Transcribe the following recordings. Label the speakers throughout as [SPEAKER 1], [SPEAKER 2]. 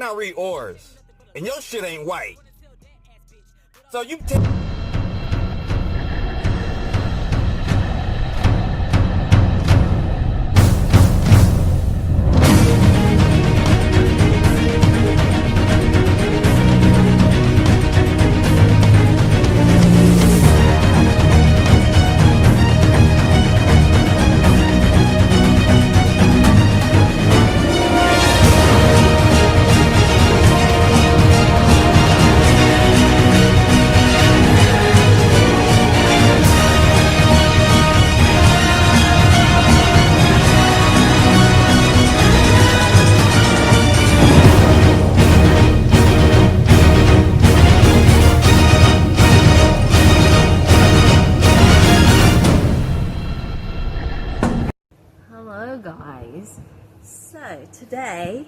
[SPEAKER 1] cannot read auras, and your shit ain't white. So you
[SPEAKER 2] Hello guys, so today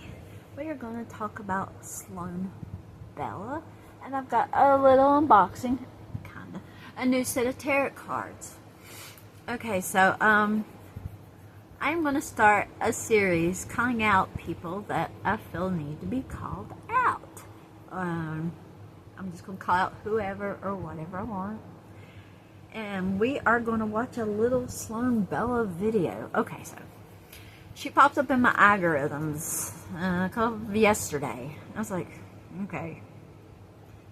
[SPEAKER 2] we are going to talk about SLOANbella, and I've got a little unboxing, kinda, a new set of tarot cards. Okay, so I'm going to start a series calling out people that I feel need to be called out. I'm just going to call out whoever or whatever I want. And we are going to watch a little SLOANbella video. Okay, so she popped up in my algorithms yesterday. I was like, okay.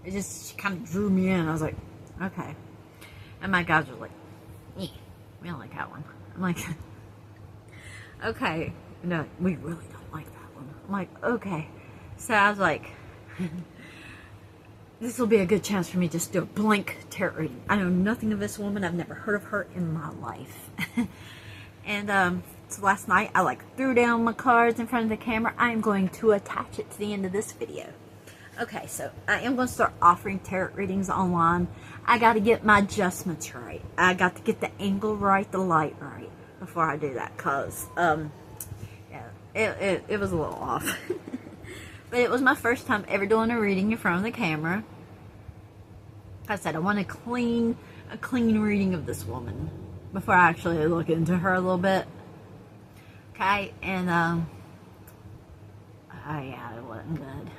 [SPEAKER 2] It just kind of drew me in. I was like, okay. And my guys were like, we don't like that one. I'm like, okay. No, we really don't like that one. I'm like, okay. So I was like, this will be a good chance for me just to do a blank tarot reading. I know nothing of this woman. I've never heard of her in my life. And so last night I threw down my cards in front of the camera. I am going to attach it to the end of this video. Okay, so I am going to start offering tarot readings online. I got to get my adjustments right. I got to get the angle right, the light right before I do that, because yeah, it was a little off. But it was my first time ever doing a reading in front of the camera. Like I said, I want a clean reading of this woman before I actually look into her a little bit. Okay, and oh yeah, it wasn't good.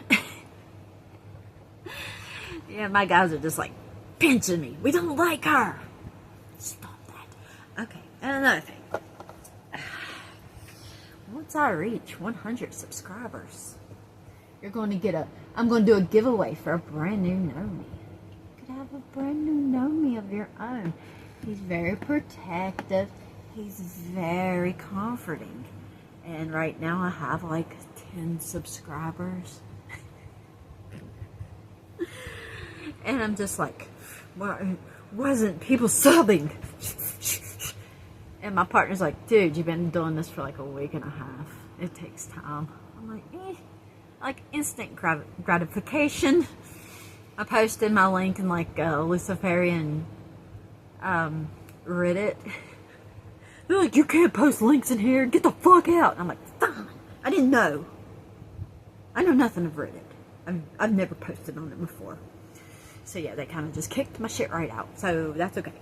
[SPEAKER 2] Yeah, my guys are just like pinching me. We don't like her. Stop that. Okay, and another thing. Once I reach 100 subscribers, you're going to get I'm going to do a giveaway for a brand new Know-Me. You could have a brand new Know-Me of your own. He's very protective. He's very comforting. And right now I have like 10 subscribers. And I'm just like, why wasn't people subbing? And my partner's like, dude, you've been doing this for like a week and a half. It takes time. I'm like, like instant gratification. I posted my link in like luciferian Reddit. They're like, you can't post links in here, get the fuck out. And I'm like, fine. I didn't know. I know nothing of Reddit. I've never posted on it before. So yeah, they kind of just kicked my shit right out. So that's okay.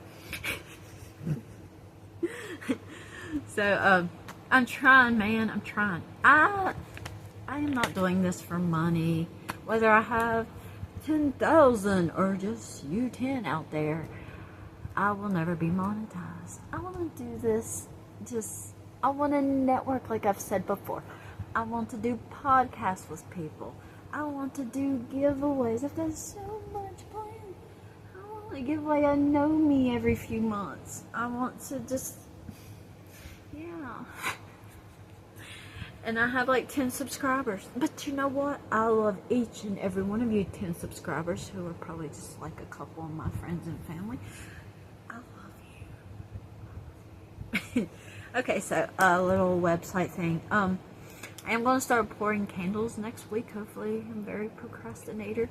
[SPEAKER 2] So I'm trying, man. I'm trying. I am not doing this for money. Whether I have 10,000 or just you 10 out there, I will never be monetized. I want to do this I want to network like I've said before. I want to do podcasts with people. I want to do giveaways. I've got so much planned. I want to give away a Know-Me every few months. I want to just, yeah. And I have like 10 subscribers. But you know what? I love each and every one of you 10 subscribers who are probably just like a couple of my friends and family. I love you. Okay, so a little website thing. I am going to start pouring candles next week, hopefully. I'm very procrastinator.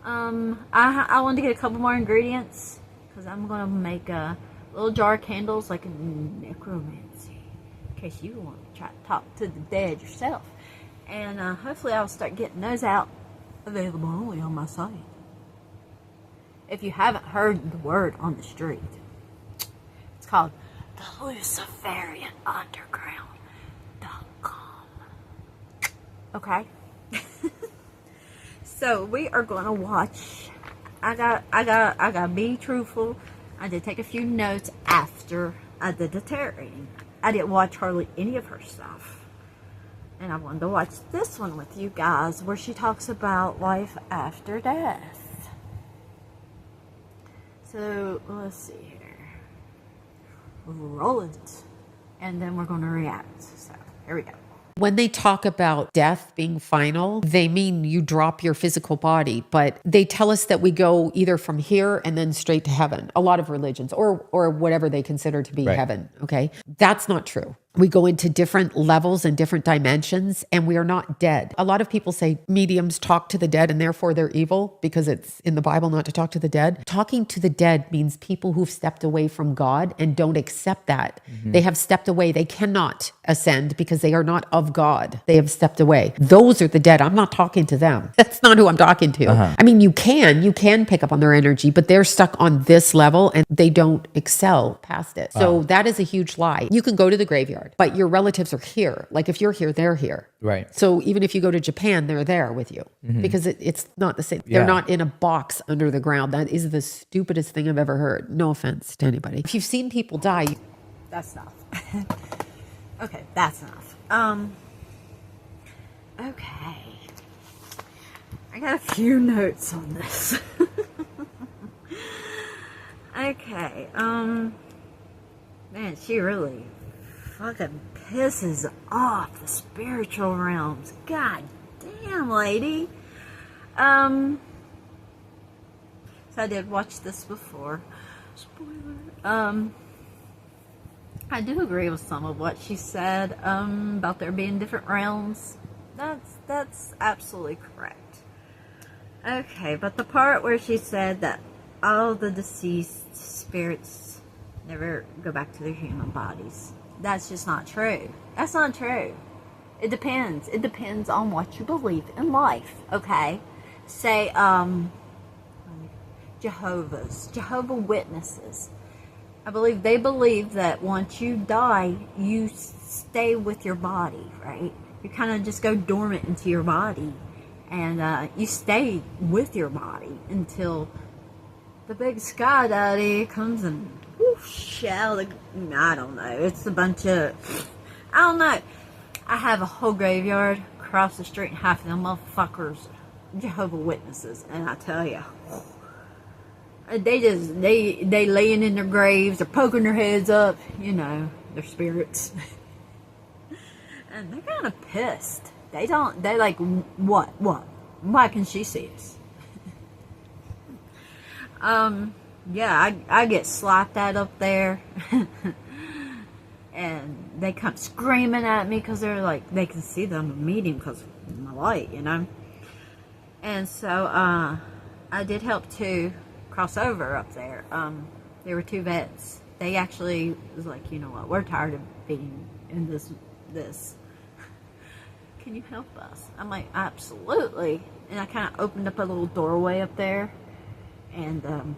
[SPEAKER 2] I want to get a couple more ingredients because I'm going to make a little jar of candles like a necromancy. In case you want to try to talk to the dead yourself. And hopefully I'll start getting those out. Available only on my site. If you haven't heard the word on the street, it's called the Luciferian Underground.com. Okay? So we are going to watch. I gotta be truthful. I did take a few notes after I did the tarot reading. I didn't watch hardly any of her stuff. And I wanted to watch this one with you guys, where she talks about life after death. So, let's see here. Roll it. And then we're going to react. So, here we go.
[SPEAKER 3] When they talk about death being final, they mean you drop your physical body, but they tell us that we go either from here and then straight to heaven. A lot of religions, or whatever they consider to be heaven, okay? That's not true. We go into different levels and different dimensions, and we are not dead. A lot of people say mediums talk to the dead and therefore they're evil because it's in the Bible not to talk to the dead. Talking to the dead means people who've stepped away from God and don't accept that. They have stepped away. They cannot ascend because they are not of God. They have stepped away. Those are the dead. I'm not talking to them. That's not who I'm talking to. I mean, you can pick up on their energy, but they're stuck on this level and they don't excel past it. So that is a huge lie. You can go to the graveyard, but your relatives are here. Like if you're here, they're here.
[SPEAKER 4] Right.
[SPEAKER 3] So even if you go to Japan, they're there with you because it's not the same. They're not in a box under the ground. That is the stupidest thing I've ever heard. No offense to anybody. If you've seen people die.
[SPEAKER 2] That's enough. Okay, that's enough. Okay. I got a few notes on this. Okay, man, she really fucking pisses off the spiritual realms. God damn, lady. So I did watch this before. Spoiler. I do agree with some of what she said, about there being different realms. That's absolutely correct. Okay, but the part where she said that all the deceased spirits never go back to their human bodies, that's just not true. That's not true. It depends. It depends on what you believe in life, okay? Say, Jehovah Witnesses. I believe they believe that once you die, you stay with your body, right? You kind of just go dormant into your body, and you stay with your body until the big sky daddy comes and whoosh out. I don't know. It's a bunch of, I don't know. I have a whole graveyard across the street, and half of them motherfuckers Jehovah Witnesses, and I tell you, they laying in their graves, they're poking their heads up, you know, their spirits. And they're kind of pissed. They're like, what? Why can she see us? Yeah, I get slapped at up there. And they come screaming at me because they're like, they can see that I'm a medium because of my light, you know. And so, I did help to cross over up there. There were two vets. They actually was like, you know what, we're tired of being in this. Can you help us? I'm like, absolutely. And I kind of opened up a little doorway up there, and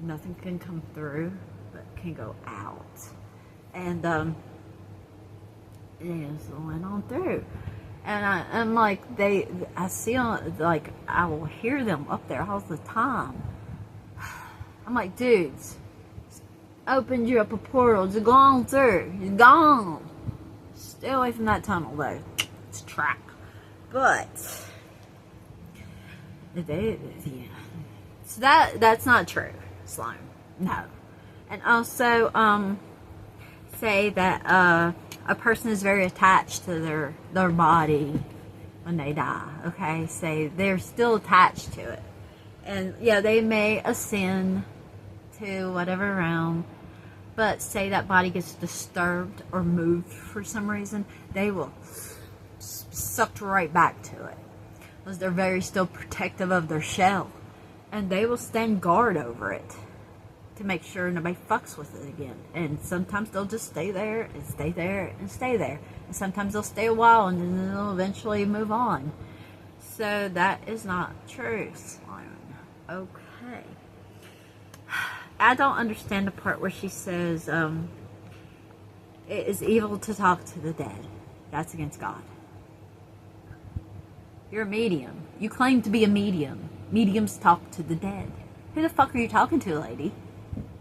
[SPEAKER 2] nothing can come through, but can go out. And it just went on through. And I'm like, I see on, like, I will hear them up there all the time. I'm like, dudes, opened you up a portal, just go on through, you're gone. Stay away from that tunnel though. It's a trap. But yeah. So that's not true, Sloan. No. And also, say that a person is very attached to their body when they die. Okay, say they're still attached to it, and yeah, they may ascend to whatever realm, but say that body gets disturbed or moved for some reason, they will sucked right back to it, because they're very still protective of their shell, and they will stand guard over it to make sure nobody fucks with it again. And sometimes they'll just stay there and stay there and stay there, and sometimes they'll stay a while and then they'll eventually move on. So that is not true, Sloan. Okay. I don't understand the part where she says it is evil to talk to the dead. That's against God. You're a medium. You claim to be a medium. Mediums talk to the dead. Who the fuck are you talking to, lady?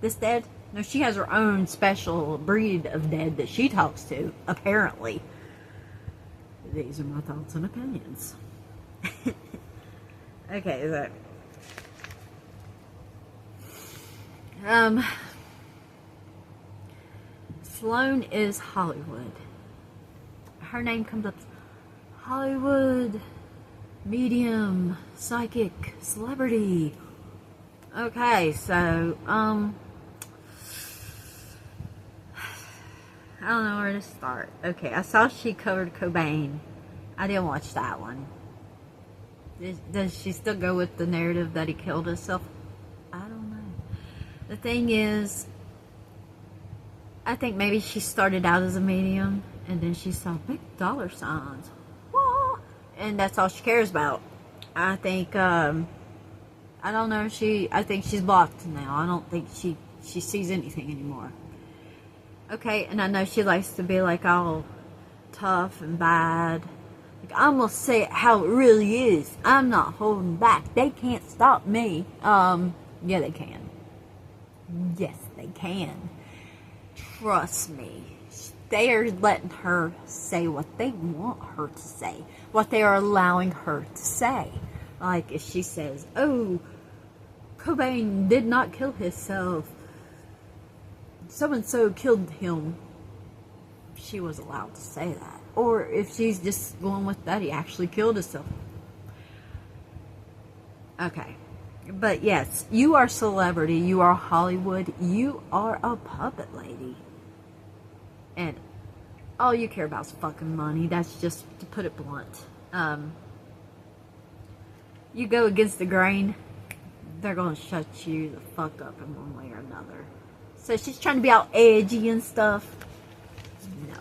[SPEAKER 2] This dead? No, she has her own special breed of dead that she talks to, apparently. These are my thoughts and opinions. Okay, so... Sloan is Hollywood. Her name comes up... Hollywood... medium... psychic... celebrity... Okay, so, I don't know where to start. Okay, I saw she covered Cobain. I didn't watch that one. Does she still go with the narrative that he killed himself? I don't know. The thing is, I think maybe she started out as a medium, and then she saw big dollar signs. Whoa, and that's all she cares about. I think, I don't know, I think she's blocked now. I don't think she sees anything anymore. Okay, and I know she likes to be like all tough and bad. Like, I'm gonna say it how it really is. I'm not holding back. They can't stop me. Yeah, they can. Yes, they can. Trust me. They are letting her say what they want her to say. What they are allowing her to say. Like, if she says, oh, Cobain did not kill himself. So-and-so killed him. She was allowed to say that. Or if she's just going with that, he actually killed himself. Okay. But yes, you are celebrity. You are Hollywood. You are a puppet lady. And all you care about is fucking money. That's just, to put it blunt. You go against the grain, they're going to shut you the fuck up in one way or another. So she's trying to be all edgy and stuff. No.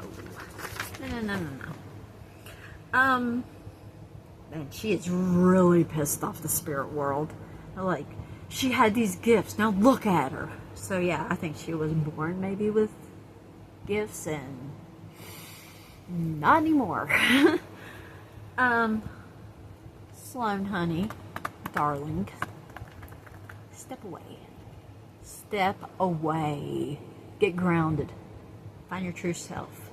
[SPEAKER 2] And she is really pissed off the spirit world. Like, she had these gifts, now look at her. So yeah, I think she was born maybe with gifts, and not anymore. Sloan, honey, darling, step away. Step away. Get grounded. Find your true self.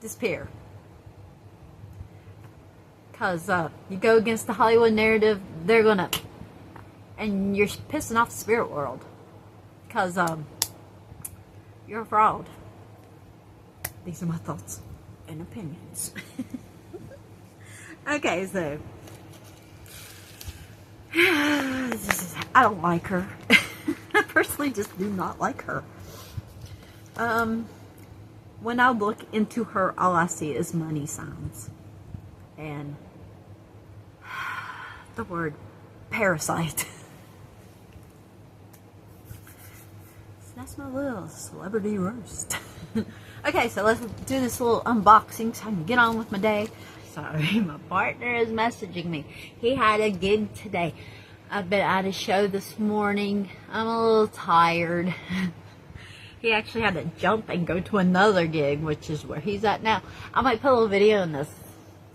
[SPEAKER 2] Disappear. Because you go against the Hollywood narrative, they're gonna... And you're pissing off the spirit world. Because you're a fraud. These are my thoughts and opinions. Okay, so... I don't like her. I personally just do not like her. When I look into her, all I see is money signs. And the word parasite. So that's my little celebrity roast. Okay, so let's do this little unboxing so I can get on with my day. Sorry, my partner is messaging me. He had a gig today. I've been at a show this morning. I'm a little tired. He actually had to jump and go to another gig, which is where he's at now. I might put a little video in this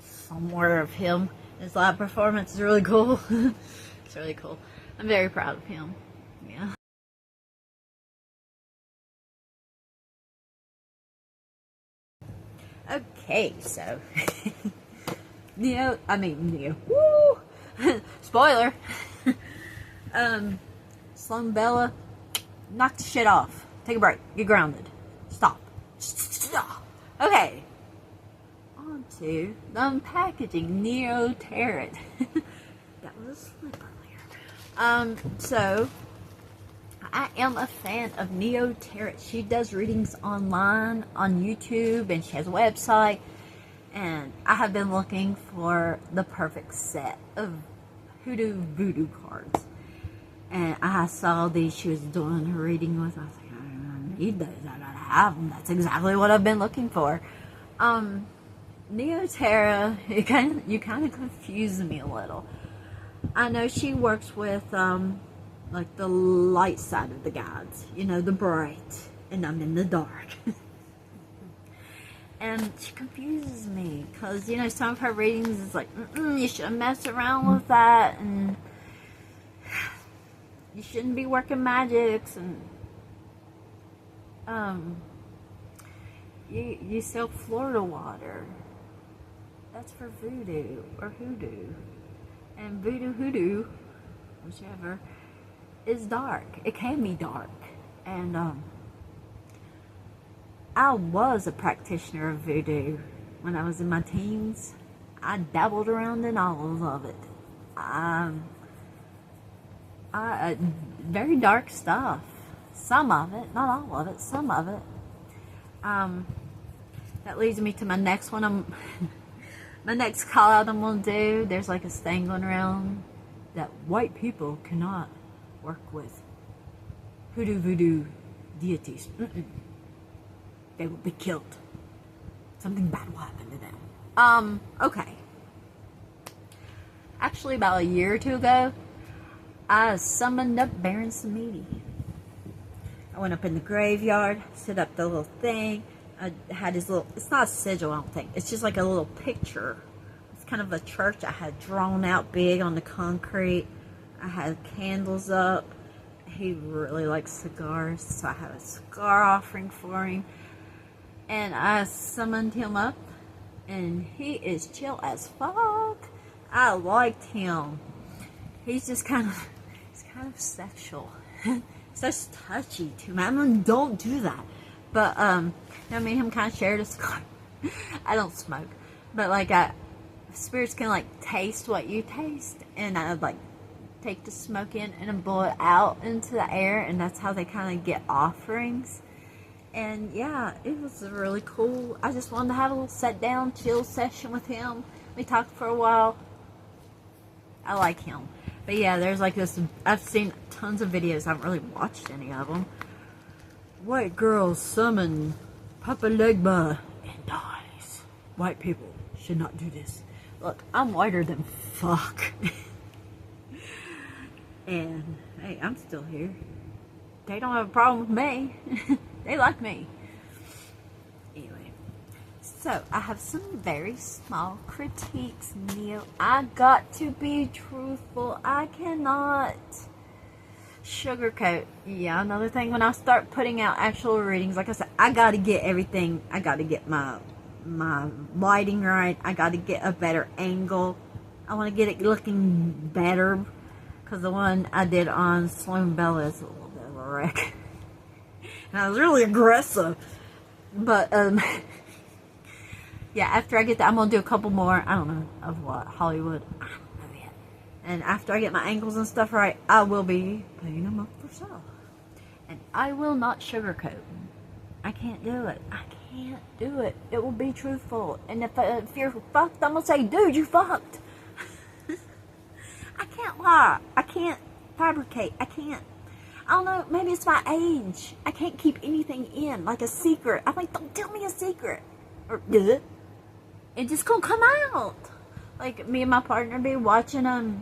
[SPEAKER 2] somewhere of him. His live performance is really cool. It's really cool. I'm very proud of him. Yeah. Okay, so Neo. Woo! Spoiler. Sloanbella, knock the shit off. Take a break. Get grounded. Stop. Okay. On to the unpackaging. NeoTarot. That was a slip earlier. So I am a fan of NeoTarot. She does readings online on YouTube, and she has a website. And I have been looking for the perfect set of hoodoo voodoo cards. And I saw these she was doing her reading with. I was like, I need those. I gotta have them. That's exactly what I've been looking for. NeoTarot, you kind of confuse me a little. I know she works with like the light side of the gods, you know, the bright, and I'm in the dark. And she confuses me because, you know, some of her readings is like, you shouldn't mess around with that, and you shouldn't be working magics, and you sell Florida water. That's for voodoo or hoodoo, and voodoo hoodoo, whichever, is dark. It can be dark, and I was a practitioner of voodoo when I was in my teens. I dabbled around in all of it. Very dark stuff. Some of it, not all of it, some of it. That leads me to my next one. My next call out I'm gonna do. There's like a thing going around that white people cannot work with hoodoo voodoo deities. They will be killed. Something bad will happen to them. Okay. Actually, about a year or two ago, I summoned up Baron Samedi. I went up in the graveyard, set up the little thing. I had his little, it's not a sigil, I don't think. It's just like a little picture. It's kind of a church I had drawn out big on the concrete. I had candles up. He really likes cigars, so I had a cigar offering for him. And I summoned him up, and he is chill as fuck. I liked him. He's just kind of, he's kind of sexual. Such touchy to me. I mean, don't do that. But, you know, me and him kind of shared a cigar. I don't smoke. But, like, spirits can, like, taste what you taste. And I, like, take the smoke in and blow it out into the air. And that's how they kind of get offerings. And yeah, it was really cool. I just wanted to have a little sit down, chill session with him. We talked for a while. I like him. But yeah, there's like this, I've seen tons of videos. I haven't really watched any of them. White girls summon Papa Legba and dies. White people should not do this. Look, I'm whiter than fuck. And hey, I'm still here. They don't have a problem with me. They like me. Anyway, so I have some very small critiques, Neo. I got to be truthful. I cannot sugarcoat. Yeah, another thing, when I start putting out actual readings, like I said, I got to get everything. I got to get my lighting right. I got to get a better angle. I want to get it looking better, because the one I did on SLOAN is a little bit of a wreck. And I was really aggressive. But, yeah, after I get that, I'm going to do a couple more, I don't know, of what, Hollywood. I don't know yet. And after I get my angles and stuff right, I will be putting them up for sale. And I will not sugarcoat. I can't do it. I can't do it. It will be truthful. And if you're fucked, I'm going to say, dude, you fucked. I can't lie. I can't fabricate. I can't. I don't know, maybe it's my age. I can't keep anything in, like a secret. I'm like, don't tell me a secret. Or, it's just gonna come out. Like, me and my partner be watching a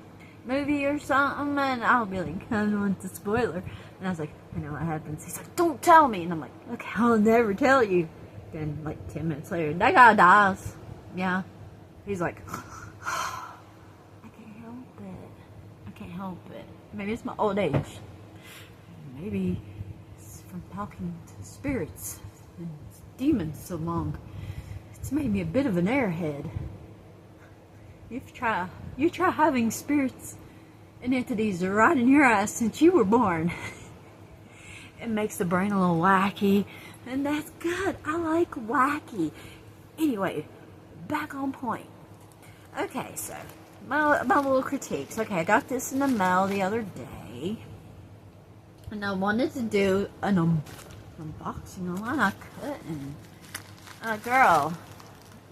[SPEAKER 2] movie or something, and I'll be like, I don't want the spoiler. And I was like, I know what happens. He's like, don't tell me. And I'm like, okay, I'll never tell you. Then, like, 10 minutes later, that guy dies. Yeah. He's like, I can't help it. I can't help it. Maybe it's my old age. Maybe it's from talking to spirits and demons so long. It's made me a bit of an airhead. You try having spirits and entities right in your ass since you were born. It makes the brain a little wacky, and that's good. I like wacky. Anyway, back on point. Okay, so my little critiques. Okay, I got this in the mail the other day. And I wanted to do an unboxing online. I couldn't. Girl,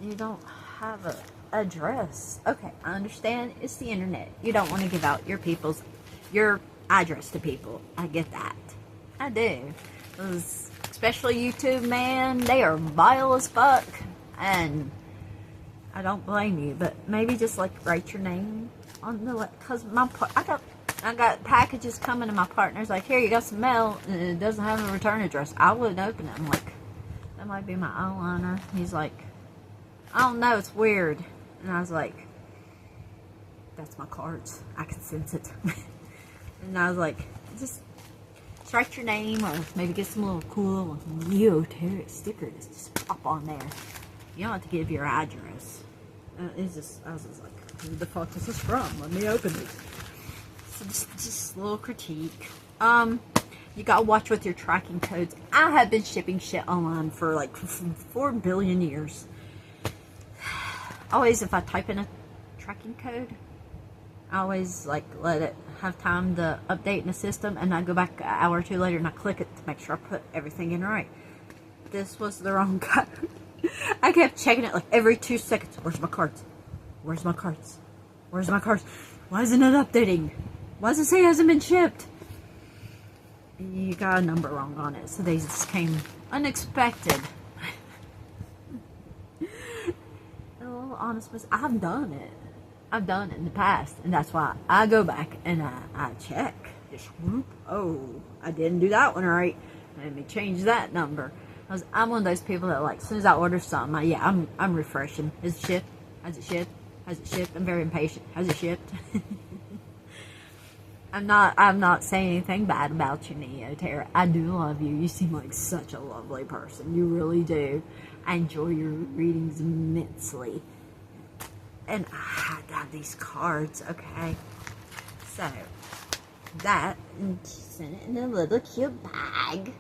[SPEAKER 2] you don't have an address. Okay, I understand. It's the internet. You don't want to give out your address to people. I get that. I do. Especially YouTube, man. They are vile as fuck. And I don't blame you. But maybe just like write your name on the, because I got packages coming to my partner's like, here, you got some mail, and it doesn't have a return address. I wouldn't open it. I'm like, That might be my eyeliner. He's like, I don't know, it's weird. And I was like, that's my cards. I can sense it. And I was like, just write your name or maybe get some little cool NeoTarot stickers. Just pop on there. You don't have to give your address. I was just like, who the fuck is this from? Let me open it. So just a little critique. You gotta watch with your tracking codes. I have been shipping shit online for like 4 billion years. Always, if I type in a tracking code, I always like let it have time to update in the system, and I go back an hour or two later and I click it to make sure I put everything in right. This was the wrong code. I kept checking it like every 2 seconds. Where's my cards? Where's my cards? Where's my cards? Why isn't it updating? Why does it say it hasn't been shipped? You got a number wrong on it, so they just came unexpected. A little honest, I've done it. I've done it in the past, and that's why I go back and I check. Just whoop, oh, I didn't do that one right. Let me change that number. I'm one of those people that, like, as soon as I order something, I'm refreshing. Is it shipped? Has it shipped? Has it shipped? I'm very impatient. Has it shipped? I'm not saying anything bad about you, NeoTarot. I do love you. You seem like such a lovely person. You really do. I enjoy your readings immensely. And I got these cards, okay? So, that, and sent it in a little cute bag.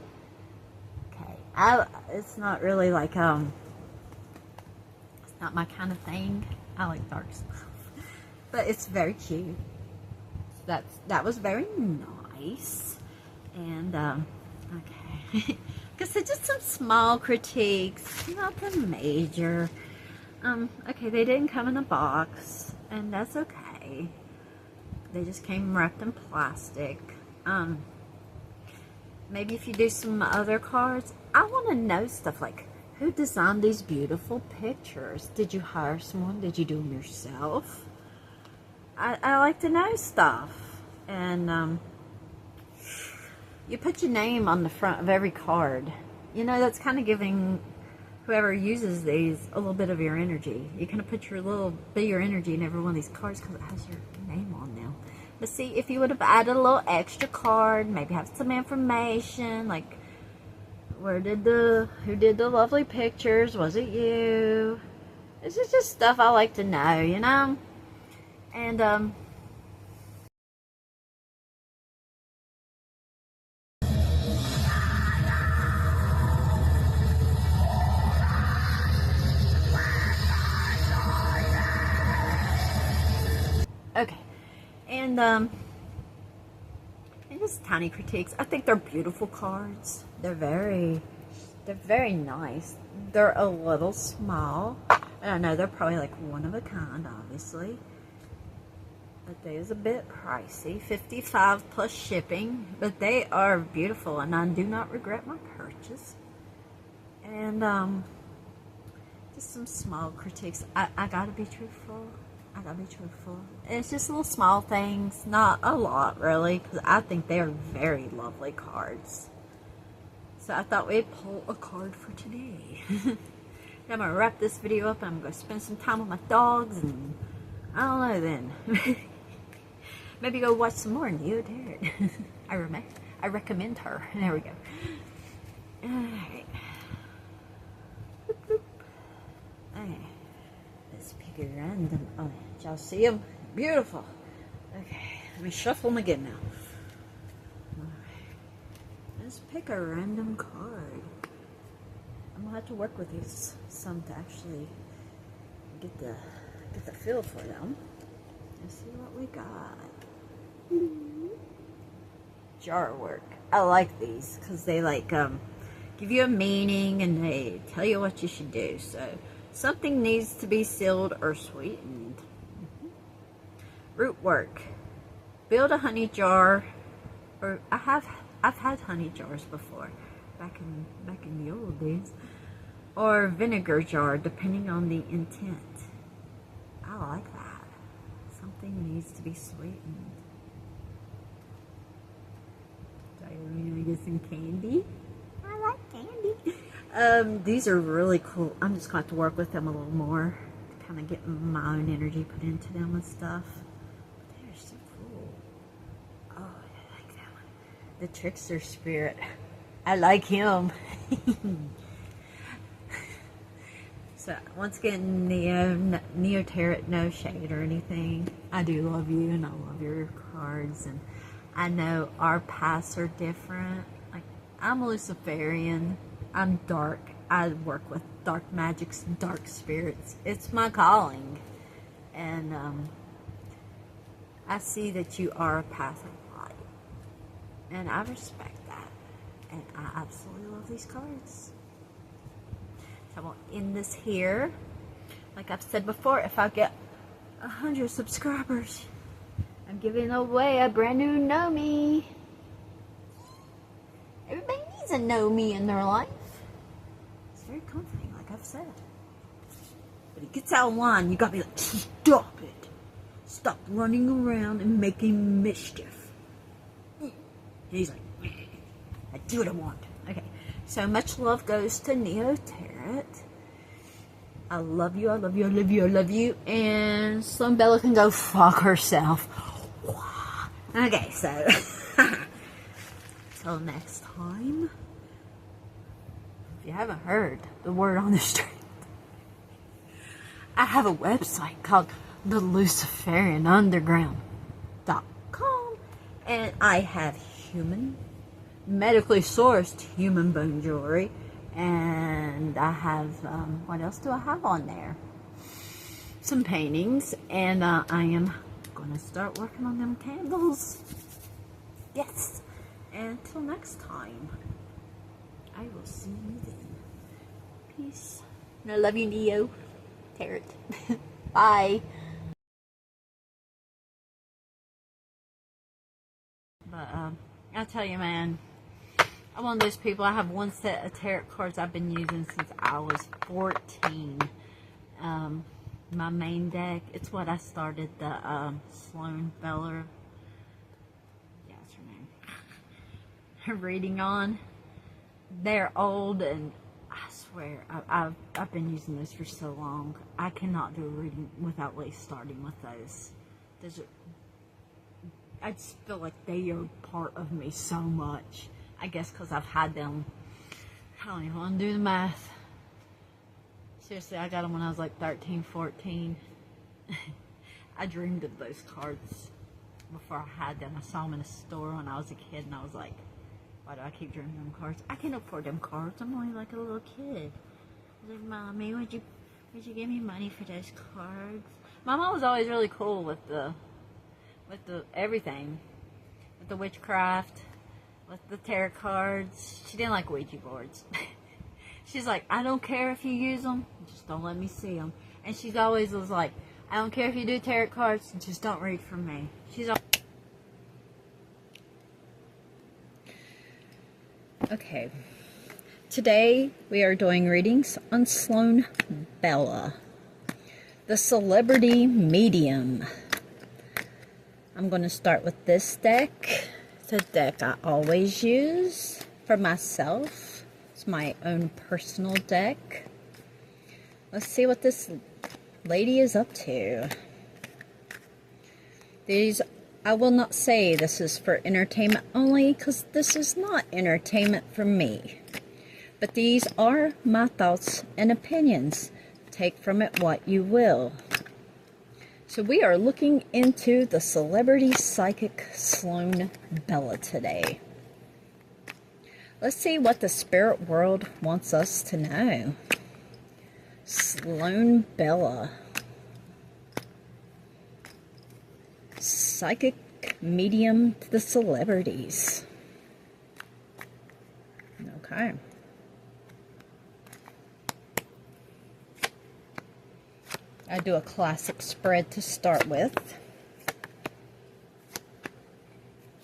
[SPEAKER 2] Okay, it's not really like, it's not my kind of thing. I like dark stuff. But it's very cute. That was very nice. And, okay. So just some small critiques, nothing major. Okay, they didn't come in a box, and that's okay. They just came wrapped in plastic. Maybe if you do some other cards, I want to know stuff like, who designed these beautiful pictures? Did you hire someone? Did you do them yourself? I like to know stuff. And you put your name on the front of every card. You know, that's kind of giving whoever uses these a little bit of your energy. You kind of put your little bit of your energy in every one of these cards because it has your name on them. But see, if you would have added a little extra card, maybe have some information, like who did the lovely pictures? Was it you? This is just stuff I like to know, you know? And okay. And just tiny critiques. I think they're beautiful cards. They're very nice. They're a little small. I don't know, they're probably like one of a kind, obviously. But they is a bit pricey. $55 plus shipping. But they are beautiful, and I do not regret my purchase. And just some small critiques. I gotta be truthful. I gotta be truthful. It's just little small things, not a lot really, because I think they are very lovely cards. So I thought we'd pull a card for today. I'm gonna wrap this video up, and I'm gonna spend some time with my dogs, and I don't know then. Maybe go watch some more NeoTarot. I recommend her. There we go. Alright. Okay. Let's pick a random. Oh, y'all see them? Beautiful. Okay, let me shuffle them again now. Alright. Let's pick a random card. I'm gonna have to work with these some to actually get the feel for them. Let's see what we got. Jar work. I like these because they like give you a meaning and they tell you what you should do. So something needs to be sealed or sweetened. Root work. Build a honey jar, or I've had honey jars before, back in the old days, or vinegar jar, depending on the intent. I like that. Something needs to be sweetened. Do I really get some candy? I like candy. These are really cool. I'm just going to have to work with them a little more to kind of get my own energy put into them and stuff. They're so cool. Oh, I like that one. The Trickster Spirit. I like him. So, once again, NeoTarot, no shade or anything. I do love you and I love your cards. And I know our paths are different. Like, I'm a Luciferian. I'm dark. I work with dark magics, dark spirits. It's my calling. And I see that you are a path of light. And I respect that. And I absolutely love these cards. So I'm going to end this here. Like I've said before, if I get 100 subscribers, I'm giving away a brand new Know Me. Everybody needs a Know Me in their life. It's very comforting, like I've said. But it gets out of line. You gotta be like, stop it. Stop running around and making mischief. And he's like, I do what I want. Okay. So much love goes to NeoTarot. I love you, I love you, I love you, I love you. And sloanbella can go fuck herself. Okay, so till next time. If you haven't heard the word on the street, I have a website called the Luciferian Underground.com, and I have medically sourced human bone jewelry, and I have what else do I have on there? Some paintings, and I am gonna start working on them candles. Yes. And until next time, I will see you then. Peace. And I love you, NeoTarot. Bye. But I'll tell you, man, I'm one of those people. I have one set of tarot cards I've been using since I was 14. My main deck, it's what I started the sloanbella, yeah, that's her name, reading on. They're old, and I swear, I've been using those for so long. I cannot do a reading without at least starting with those. I just feel like they are part of me so much. I guess because I've had them. I don't even want to do the math. Seriously, I got them when I was like 13, 14. I dreamed of those cards before I had them. I saw them in a store when I was a kid, and I was like, why do I keep dreaming of them cards? I can't afford them cards. I'm only like a little kid. I was like, Mommy, would you give me money for those cards? My mom was always really cool with the everything. With the witchcraft, with the tarot cards. She didn't like Ouija boards. She's like, I don't care if you use them, just don't let me see them. And she's always was like, I don't care if you do tarot cards, just don't read from me. Okay, today we are doing readings on sloanbella, the celebrity medium. I'm going to start with this deck. It's a deck I always use for myself. It's my own personal deck. Let's see what this lady is up to. I will not say this is for entertainment only, because this is not entertainment for me. But these are my thoughts and opinions. Take from it what you will. So we are looking into the celebrity psychic sloanbella today. Let's see what the spirit world wants us to know. sloanbella. Psychic medium to the celebrities. Okay. I do a classic spread to start with.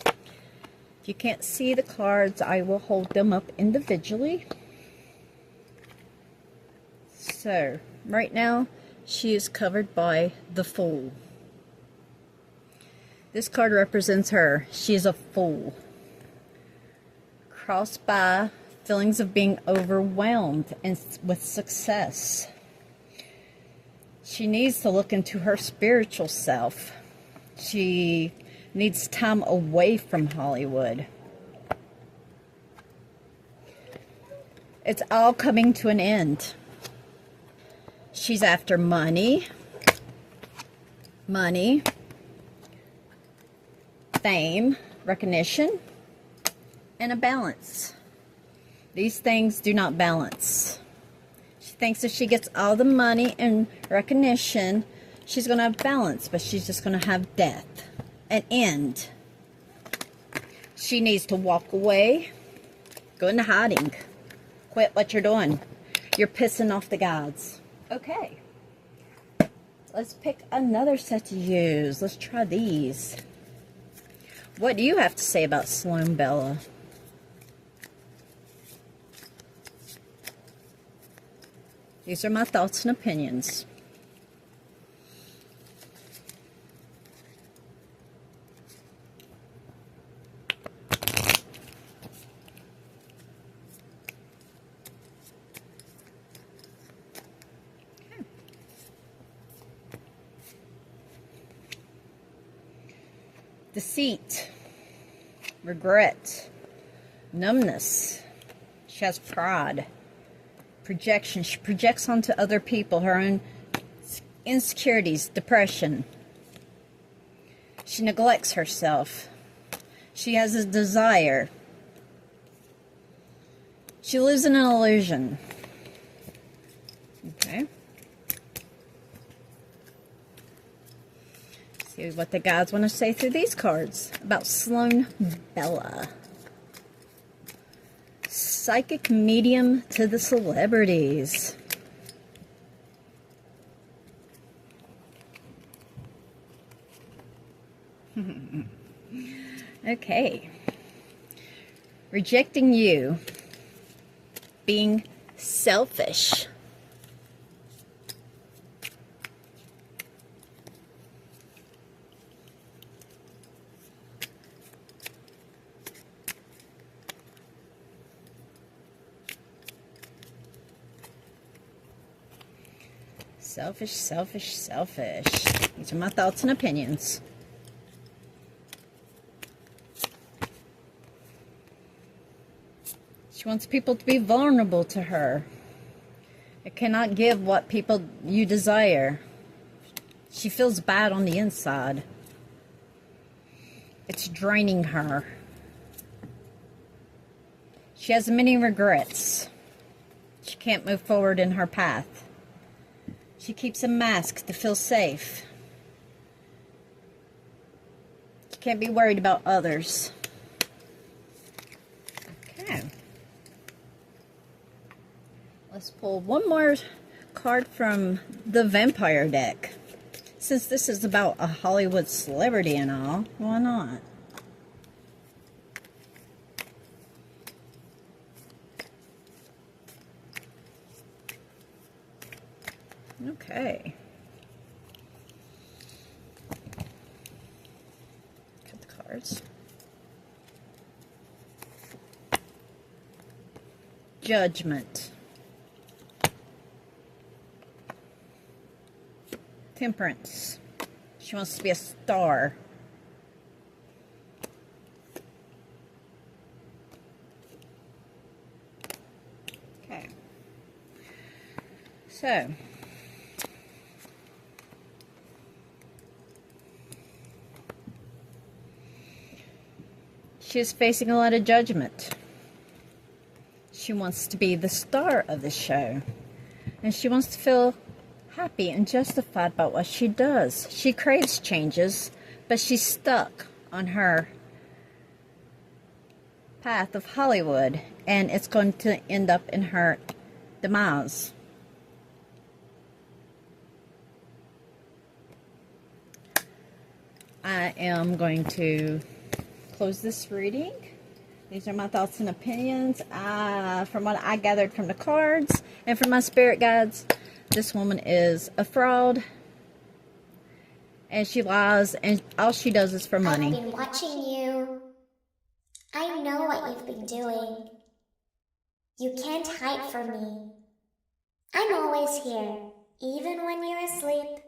[SPEAKER 2] If you can't see the cards, I will hold them up individually. So, right now, she is covered by the Fool. This card represents her. She is a fool. Crossed by
[SPEAKER 4] feelings of being overwhelmed and with success. She needs to look into her spiritual self. She needs time away from Hollywood. It's all coming to an end. She's after money, fame, recognition, and a balance. These things do not balance. She thinks if she gets all the money and recognition, she's going to have balance, but she's just going to have death, an end. She needs to walk away, go into hiding, quit what you're doing. You're pissing off the gods. Okay. Let's pick another set to use. Let's try these. What do you have to say about Sloan Bella? These are my thoughts and opinions. Deceit, regret, numbness. She has pride, projection. She projects onto other people her own insecurities, depression. She neglects herself. She has a desire. She lives in an illusion. Okay. See what the guides want to say through these cards about Sloan Bella. Psychic medium to the celebrities. Okay. Rejecting you. Being selfish. Selfish, selfish, selfish. These are my thoughts and opinions. She wants people to be vulnerable to her. It cannot give what people you desire. She feels bad on the inside. It's draining her. She has many regrets. She can't move forward in her path. She keeps a mask to feel safe. She can't be worried about others. Okay. Let's pull one more card from the vampire deck. Since this is about a Hollywood celebrity and all, why not? Okay. Cut the cards. Judgment. Temperance. She wants to be a star. Okay. So, she is facing a lot of judgment. She wants to be the star of the show. And she wants to feel happy and justified about what she does. She craves changes, but she's stuck on her path of Hollywood. And it's going to end up in her demise. I am going to close this reading. These are my thoughts and opinions. From what I gathered from the cards and from my spirit guides, this woman is a fraud. And she lies, and all she does is for money.
[SPEAKER 5] I've been watching you. I know what you've been doing. You can't hide from me. I'm always here, even when you're asleep.